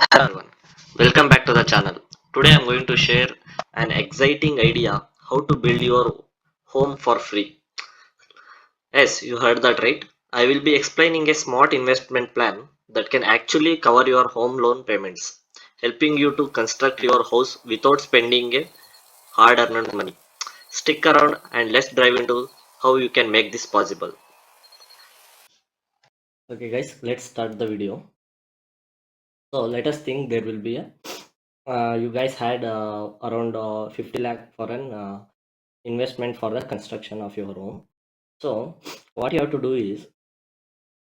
Hello everyone, welcome back to the channel. Today I'm going to share an exciting idea how to build your home for free. Yes, you heard that right. I will be explaining a smart investment plan that can actually cover your home loan payments, helping you to construct your house without spending a hard earned money. Stick around and let's dive into how you can make this possible. Okay guys, let's start the video. So let us think there will be a you guys had around 50 lakh for an investment for the construction of your home. So what you have to do is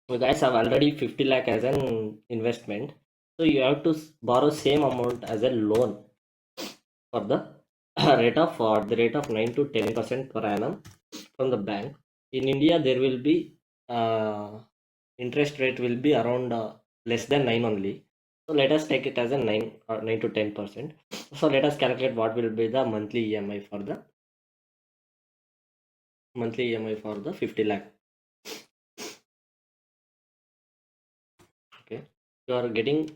you guys have already 50 lakh as an investment. So you have to borrow same amount as a loan for the the rate of 9 to 10% per annum from the bank. In India, there will be interest rate will be around less than 9 only. So let us take it as a 9 or 9 to 10%. So let us calculate what will be the monthly EMI for the 50 lakh. Okay, you are getting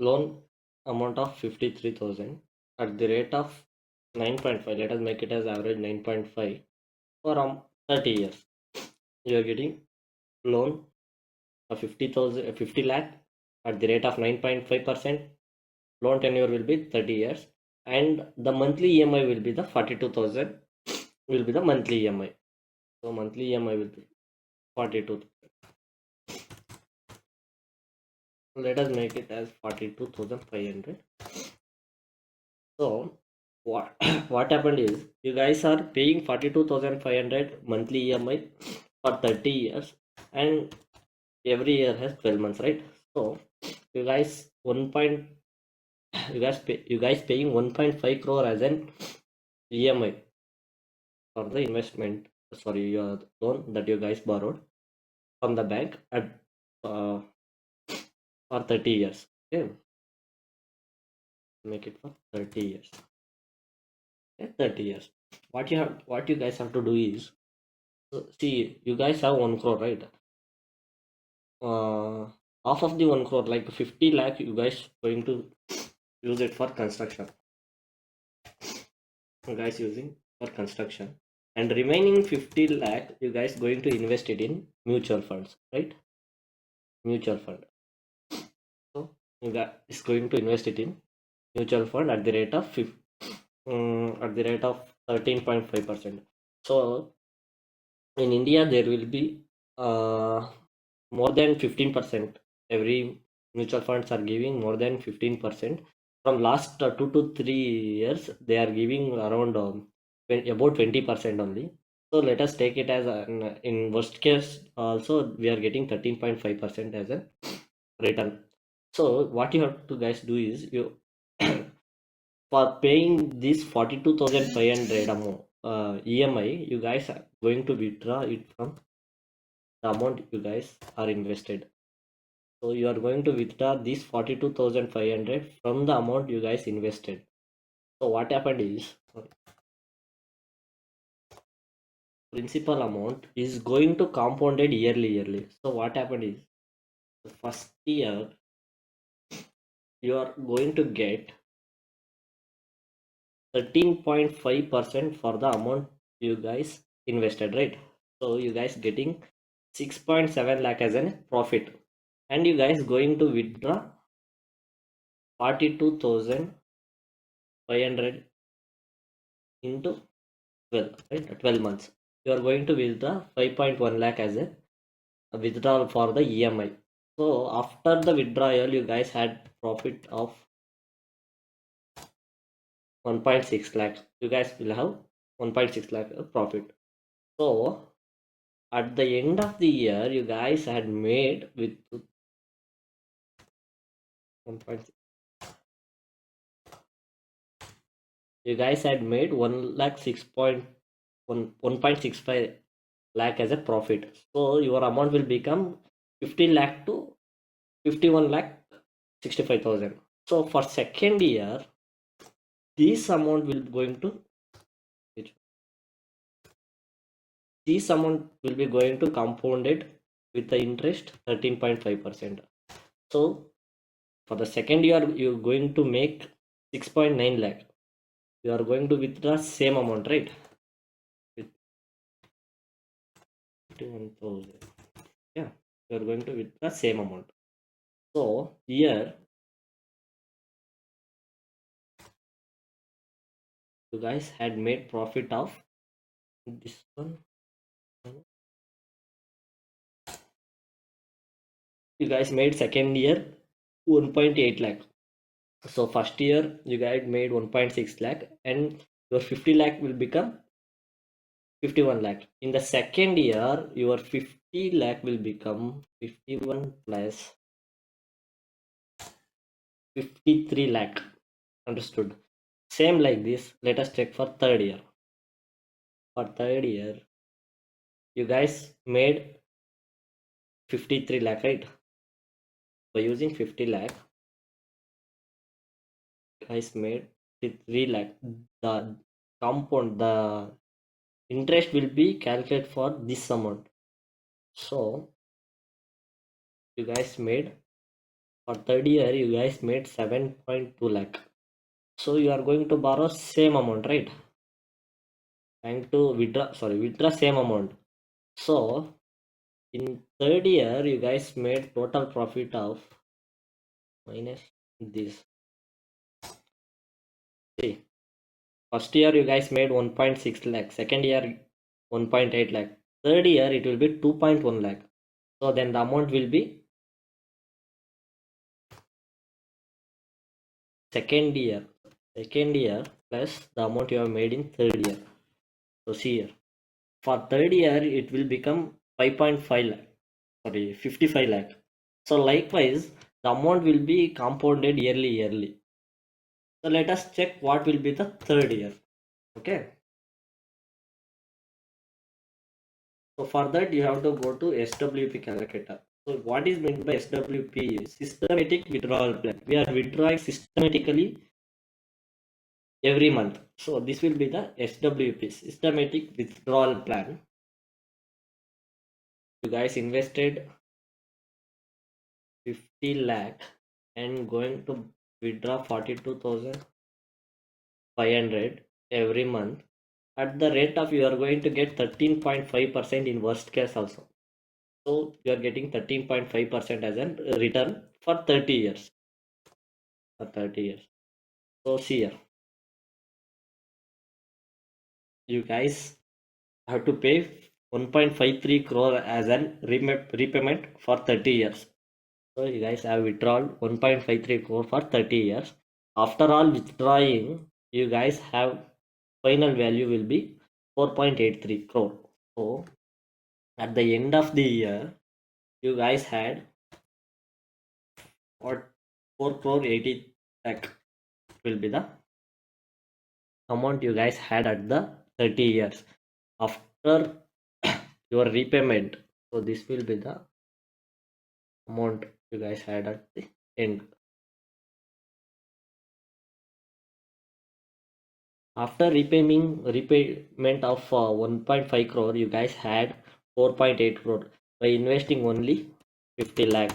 loan amount of 53,000 at the rate of 9.5. Let us make it as average 9.5 for 30 years. You are getting loan of 50 lakh at the rate of 9.5%. Loan tenure will be 30 years, and the monthly EMI will be the 42,000 will be the monthly EMI. So monthly EMI will be 42. Let us make it as 42,500. So what what happened is you guys are paying 42,500 monthly EMI for 30 years, and every year has 12 months, right? So you guys 1 point you guys paying 1.5 crore as an EMI for the investment, sorry, your loan that you guys borrowed from the bank at uh, for 30 years. Okay, make it for 30 years. Okay, 30 years. What you guys have to do is, so see, you guys have 1 crore, right? uh Half of the 1 crore, like 50 lakh, you guys going to use it for construction. You guys using for construction, and remaining 50 lakh you guys going to invest it in mutual funds, right? Mutual fund. So you guys is going to invest it in mutual fund at the rate of 13.5%. So in India there will be uh, more than 15%. Every mutual funds are giving more than 15%. From last 2 to 3 years they are giving around about 20% only. So let us take it as in worst case also we are getting 13.5% as a return. So what you have to guys do is you for paying this 42,500 amount EMI, you guys are going to withdraw it from the amount you guys are invested. So you are going to withdraw this 42,500 from the amount you guys invested. So what happened is principal amount is going to compounded yearly. So what happened is the first year you are going to get 13.5% for the amount you guys invested, right? So you guys getting 6.7 lakh as a profit, and you guys going to withdraw 42,500 into 12, right? 12 months you are going to withdraw 5.1 lakh as a withdrawal for the EMI. So after the withdrawal you guys had profit of 1.6 lakh. You guys will have 1.6 lakh profit. So at the end of the year you guys had made with 1.6, you guys had made 1 lakh 1.65 lakh as a profit. So your amount will become 15 lakh to 51 lakh 65,000. So for second year this amount will going to this amount will be going to compounded with the interest 13.5%. So For the second year, you're going to make 6.9 lakh. You are going to withdraw same amount, right? With 51,000. Yeah, you are going to withdraw same amount. So here you guys had made profit of this one. You guys made second year 1.8 lakh. So first year you guys made 1.6 lakh and your 50 lakh will become 51 lakh. In the second year, your 50 lakh will become 51 plus 53 lakh. Understood? Same like this. Let us check for third year. For third year, you guys made 53 lakh, right? By using 50 lakh, guys made 3 lakh. The compound, the interest will be calculated for this amount. So you guys made, for third year you guys made 7.2 lakh. So you are going to borrow same amount, right? Trying to withdraw same amount. So in third year you guys made total profit of minus this. See, first year you guys made 1.6 lakh, second year 1.8 lakh, third year it will be 2.1 lakh. So then the amount will be second year plus the amount you have made in third year. So see here, for third year it will become 5.5 lakh, sorry, 55 lakh. So likewise the amount will be compounded yearly. So let us check what will be the third year. Okay, so for that you have to go to SWP calculator. So what is meant by SWP is systematic withdrawal plan. We are withdrawing systematically every month. So this will be the SWP, systematic withdrawal plan. You guys invested 50 lakh and going to withdraw 42,500 every month. At the rate of, you are going to get 13.5% in worst case also. So you are getting 13.5% as a return for 30 years. For 30 years. So see here, you guys have to pay 1.53 crore as an repayment for 30 years. So you guys have withdrawn 1.53 crore for 30 years. After all withdrawing, you guys have final value will be 4.83 crore. So at the end of the year, you guys had what, 4 crore 80 lakh will be the amount you guys had at the 30 years after your repayment. So this will be the amount you guys had at the end. After repayment of 1.5 crore, you guys had 4.8 crore by investing only 50 lakh.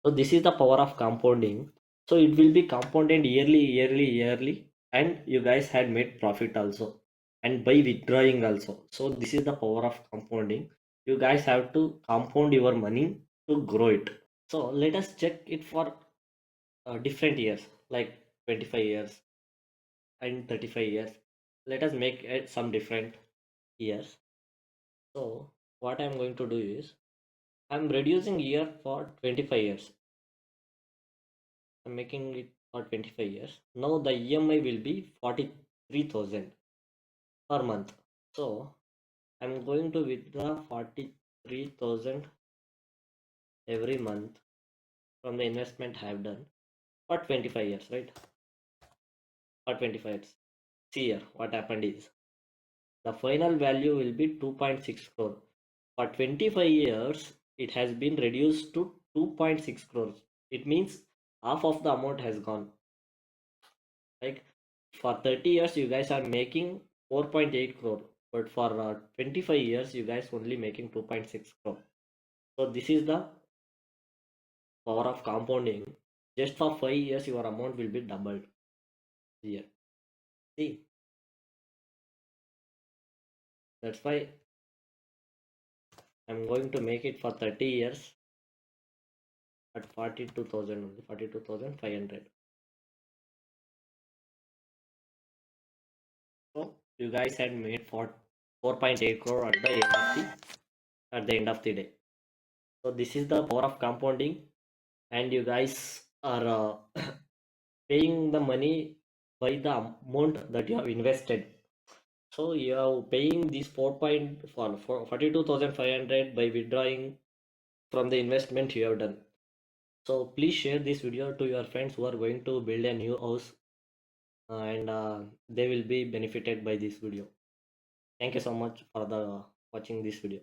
So this is the power of compounding. So it will be compounded yearly, and you guys had made profit also, and by withdrawing also. So this is the power of compounding. You guys have to compound your money to grow it. So let us check it for different years, like 25 years and 35 years. Let us make it some different years. So what I'm going to do is I'm reducing year for 25 years. I'm making it for 25 years. Now the EMI will be 43,000 per month. So I'm going to withdraw 43,000 every month from the investment I have done for 25 years, right? For 25 years. See here, what happened is the final value will be 2.6 crore. For 25 years, it has been reduced to 2.6 crores. It means half of the amount has gone. Like for 30 years, you guys are making 4.8 crore, but for 25 years, you guys only making 2.6 crore. So this is the power of compounding. Just for 5 years, your amount will be doubled here. See, that's why I'm going to make it for 30 years at 42,000 only, 42,500. So you guys had made for 4.8 crore at the end of the day. So this is the power of compounding, and you guys are paying the money by the amount that you have invested. So you are paying this 42,500 by withdrawing from the investment you have done. So please share this video to your friends who are going to build a new house, and they will be benefited by this video. Thank you so much for the watching this video.